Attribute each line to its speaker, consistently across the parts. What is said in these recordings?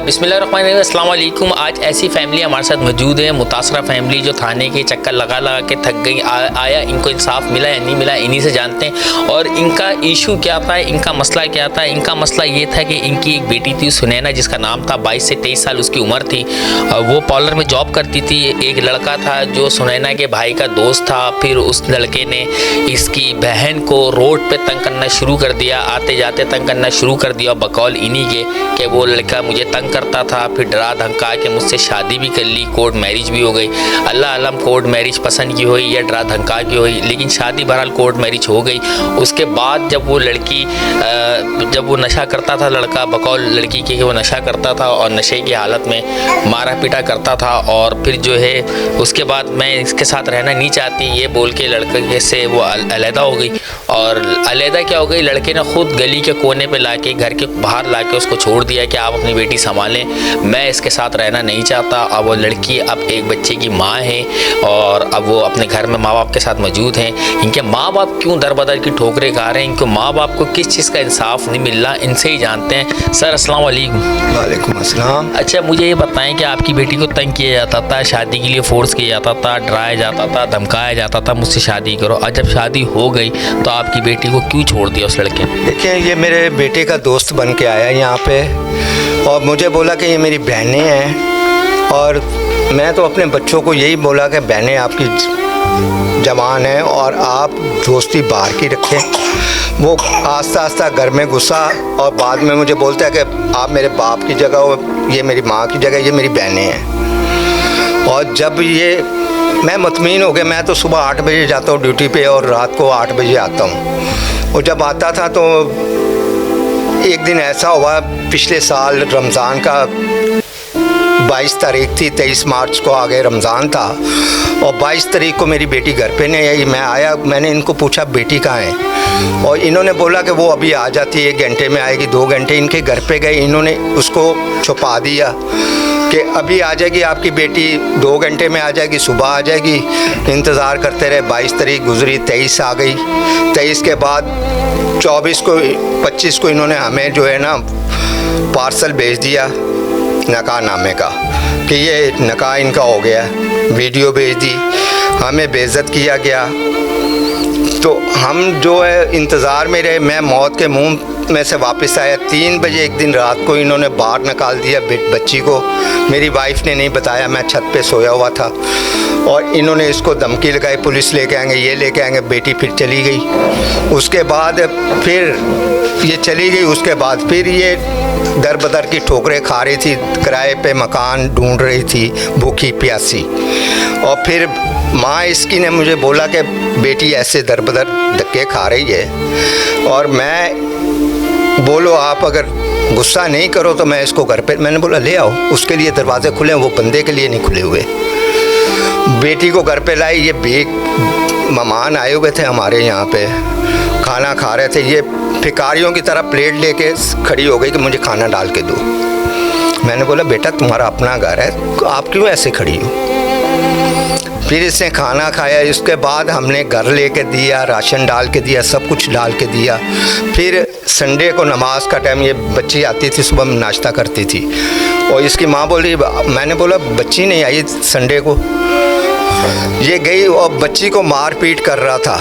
Speaker 1: बिस्मिल्लाहिर्रहमानिर्रहीम, अस्सलाम वालेकुम। आज ऐसी फैमिली हमारे साथ मौजूद है, मुतासरा फैमिली, जो थाने के चक्कर लगा लगा के थक गई। आया इनको इंसाफ मिला या नहीं मिला, इन्हीं से जानते हैं। और इनका इशू क्या था, इनका मसला क्या था। इनका मसला ये था कि इनकी एक बेटी थी सुनैना, जिसका नाम था, 22 से 23 साल उसकी उम्र थी। वो पार्लर में जॉब करती थी। एक लड़का था जो सुनैना के भाई का दोस्त था। फिर उस लड़के ने इसकी बहन को रोड पे तंग करना शुरू कर दिया, आते जाते तंग करना शुरू कर दिया, बकौल इन्हीं के कि वो लड़का मुझे तंग करता था। फिर डरा धमका के मुझसे शादी भी कर ली, कोर्ट मैरिज भी हो गई। अल्लाह आलम कोर्ट मैरिज पसंद की हुई या डरा धमका की हुई, लेकिन शादी बहरहाल कोर्ट मैरिज हो गई। उसके बाद जब वो लड़की जब वो नशा करता था, लड़का बकौल लड़की के वो नशा करता था और नशे की हालत में मारा पीटा करता था। और फिर जो है उसके बाद मैं इसके साथ रहना नहीं चाहती ये बोल के लड़के से वो अलहदा हो गई। और अलहदा क्या हो गई, लड़के ने खुद गली के कोने पे लाके, घर के बाहर लाके उसको छोड़ दिया कि आप अपनी बेटी संभालें, मैं इसके साथ रहना नहीं चाहता। अब वो लड़की अब एक बच्चे की माँ है और अब वो अपने घर में माँ बाप के साथ मौजूद हैं। इनके माँ बाप क्यों दर बदर की ठोकरें खा रहे हैं, इनको माँ बाप को किस चीज़ का इंसाफ नहीं मिल रहा, इनसे ही जानते हैं। सर अस्सलाम वालेकुम।
Speaker 2: वालेकुम अस्सलाम।
Speaker 1: अच्छा, मुझे ये बताएं कि आपकी बेटी को तंग किया जाता था, शादी के लिए फोर्स किया जाता था, डराया जाता था, धमकाया जाता था मुझसे शादी करो, और जब शादी हो गई तो आपकी बेटी को क्यों छोड़ दिया उस लड़के ने?
Speaker 2: देखिए, ये मेरे बेटे का दोस्त बन के आया यहाँ पे और मुझे बोला कि ये मेरी बहनें हैं। और मैं तो अपने बच्चों को यही बोला कि बहनें आपकी जवान हैं और आप दोस्ती बाहर की रखें। वो आस्ता आस्ता घर में घुसा और बाद में मुझे बोलता है कि आप मेरे बाप की जगह हो, ये मेरी माँ की जगह, ये मेरी बहनें हैं। और जब ये मैं मुतमईन हो गया, मैं तो सुबह 8 बजे जाता हूँ ड्यूटी पे और रात को 8 बजे आता हूँ। और जब आता था तो एक दिन ऐसा हुआ, पिछले साल रमज़ान का 22 तारीख थी, 23 मार्च को आगे रमज़ान था और 22 तारीख को मेरी बेटी घर पे नहीं आई। मैं आया, मैंने इनको पूछा बेटी कहाँ है, और इन्होंने बोला कि वो अभी आ जाती है, 1 घंटे में आएगी, 2 घंटे। इनके घर पे गए, इन्होंने उसको छुपा दिया कि अभी आ जाएगी आपकी बेटी, 2 घंटे में आ जाएगी, सुबह आ जाएगी। इंतज़ार करते रहे, 22 तारीख गुजरी, 23 आ गई। 23 के बाद 24 को 25 को इन्होंने हमें जो है ना पार्सल भेज दिया नकाह नामे का कि ये नकाह इनका हो गया। वीडियो भेज दी, हमें बेइज्जत किया गया। तो हम जो है इंतज़ार में रहे। मैं मौत के मुंह में से वापस आया। 3 बजे एक दिन रात को इन्होंने बाहर निकाल दिया बच्ची को। मेरी वाइफ ने नहीं बताया, मैं छत पे सोया हुआ था और इन्होंने इसको धमकी लगाई, पुलिस लेके आएंगे, ये लेके आएंगे। बेटी फिर चली गई। उसके बाद फिर ये चली गई, उसके बाद फिर ये दर बदर की ठोकरें खा रही थी, किराए पे मकान ढूंढ रही थी, भूखी प्यासी। और फिर माँ इसकी ने मुझे बोला कि बेटी ऐसे दर बदर धक्के खा रही है और मैं बोलो आप अगर गुस्सा नहीं करो तो मैं इसको घर पे, मैंने बोला ले आओ। उसके लिए दरवाजे खुले, वो बंदे के लिए नहीं खुले हुए। बेटी को घर पे लाई। ये मेहमान आए हुए थे हमारे यहाँ पे, खाना खा रहे थे। ये भिखारियों की तरह प्लेट लेके खड़ी हो गई कि मुझे खाना डाल के दो। मैंने बोला बेटा तुम्हारा अपना घर है, आप क्यों ऐसे खड़ी हो? फिर इसने खाना खाया। इसके बाद हमने घर लेके दिया, राशन डाल के दिया, सब कुछ डाल के दिया। फिर संडे को नमाज का टाइम, ये बच्ची आती थी सुबह में नाश्ता करती थी और इसकी माँ बोल रही, मैंने बोला बच्ची नहीं आई संडे को। ये गई और बच्ची को मार पीट कर रहा था।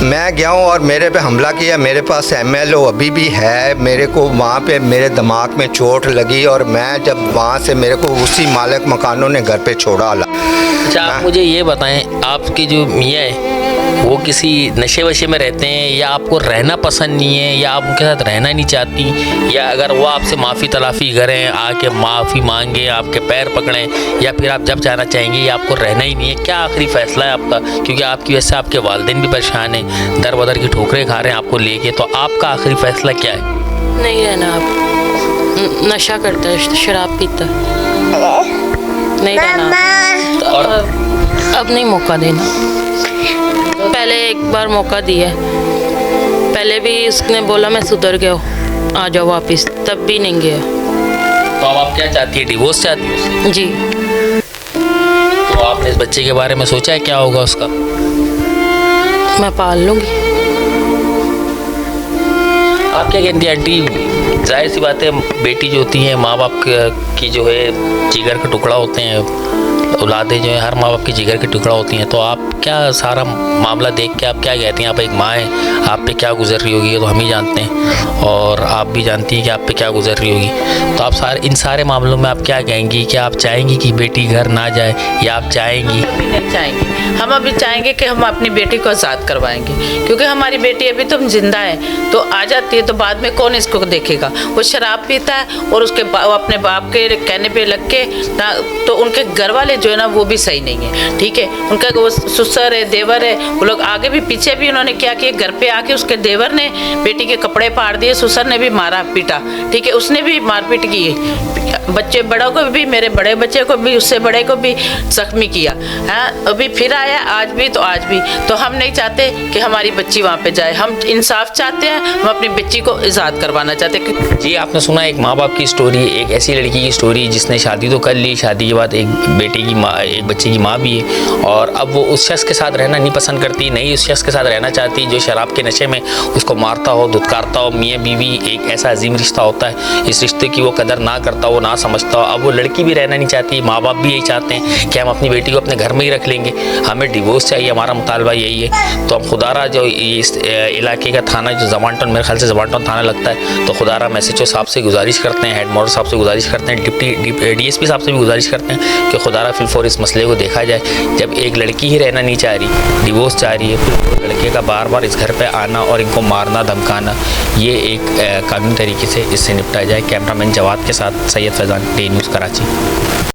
Speaker 2: मैं गया हूँ और मेरे पे हमला किया। मेरे पास MLO अभी भी है। मेरे को वहाँ पे मेरे दिमाग में चोट लगी और मैं जब वहाँ से मेरे को उसी मालिक मकानों ने घर पे छोड़ा।
Speaker 1: अच्छा, आप मुझे ये बताएं, आपकी जो मियाँ है वो किसी नशे वशे में रहते हैं या आपको रहना पसंद नहीं है या आप उनके साथ रहना नहीं चाहती, या अगर वो आपसे माफ़ी तलाफ़ी करें, आके माफ़ी मांगे, आपके पैर पकड़ें, या फिर आप जब जाना चाहेंगे या आपको रहना ही नहीं है? क्या आखिरी फ़ैसला है आपका? क्योंकि आपकी वजह से आपके वालिदैन भी परेशान हैं, दर बदर की ठोकरें खा रहे हैं आपको लेके, तो आपका आखिरी फ़ैसला क्या है?
Speaker 3: नहीं रहना। आप नशा करता है, शराब पीता है, नहीं रहना। तो अब नहीं मौका देना। पहले एक बार मौका दिया, पहले भी उसने बोला मैं सुधर गया हूँ, आ जाओ वापस, तब भी नहीं गया।
Speaker 1: तो अब आप क्या चाहती है, डिवोर्स चाहती है उससे?
Speaker 3: जी।
Speaker 1: तो आपने इस बच्चे के बारे में सोचा है क्या होगा उसका?
Speaker 3: मैं पाल लूँगी।
Speaker 1: आप क्या कहती हैं आंटी, जाहिर सी बात है, बेटी जो होती है माँ बाप की जो है जिगर का टुकड़ा होते हैं, औलादें जो है हर माँ बाप की जिगर के टुकड़ा होती हैं। तो आप क्या सारा मामला देख के आप क्या कहती हैं? आप एक माँ हैं, आप पे क्या गुजर रही होगी ये तो हम ही जानते हैं, और आप भी जानती हैं कि आप पे क्या गुजर रही होगी। तो आप इन सारे मामलों में आप क्या कहेंगी? क्या आप चाहेंगी कि बेटी घर ना जाए, या आप चाहेंगी?
Speaker 4: अभी नहीं चाहेंगे, हम अभी चाहेंगे कि हम अपनी बेटी को आज़ाद करवाएंगे, क्योंकि हमारी बेटी अभी तो जिंदा है, तो आ जाती है तो बाद में कौन इसको देखेगा। वो शराब पीता है और उसके अपने बाप के कहने पे लग के ना, तो उनके घर वाले जो है ना वो भी सही नहीं है, ठीक है। उनका वो ससुर है, देवर है, वो लोग आगे भी पीछे भी उन्होंने क्या किया, घर पे आके उसके देवर ने बेटी के कपड़े फाड़ दिए, ससुर ने भी मारा पीटा, ठीक है, उसने भी मारपीट की, बच्चे बड़ों को भी, मेरे बड़े बच्चे को भी, उससे बड़े को भी जख्मी किया है। अभी फिर आया आज भी, तो आज भी तो हम नहीं चाहते कि हमारी बच्ची वहाँ पे जाए, हम इंसाफ चाहते हैं, हम अपनी बच्ची को आज़ाद करवाना चाहते हैं।
Speaker 1: जी, आपने सुना एक माँ बाप की स्टोरी, एक ऐसी लड़की की स्टोरी जिसने शादी तो कर ली, शादी के बाद एक बेटे की माँ, एक बच्चे की माँ भी है, और अब वो उस शख्स के साथ रहना नहीं पसंद करती, नहीं उस शख्स के साथ रहना चाहती जो शराब के नशे में उसको मारता हो, धुतकारता हो। मियाँ बीवी एक ऐसा अजीम रिश्ता होता है, इस रिश्ते की वो कदर ना करता हो, ना समझता हो। अब वो लड़की भी रहना नहीं चाहती, माँ बाप भी यही चाहते हैं कि हम अपनी बेटी को अपने घर में ही रख लेंगे, हमें डिवोर्स चाहिए, हमारा मुतालबा यही है। तो हम खुदारा जो इस इलाके का थाना जो जमानटन, मेरे ख्याल से जमानटन थाना लगता है, तो खुदारा एसएचओ साहब से गुजारिश करते हैं, हेड मॉडल साहब से गुजारिश करते हैं, डिप्टी डीएसपी साहब से भी गुजारिश करते हैं कि खुदारा फिलफौर इस मसले को देखा जाए। जब एक लड़की ही रहना नहीं चाह रही, डिवोर्स चाह रही है, फिर लड़के का बार बार इस घर पे आना और इनको मारना धमकाना, ये एक कानूनी तरीके से इससे निपटा जाए। कैमरामैन जवाद के साथ सैयद फैज़ान, डे न्यूज़ कराची।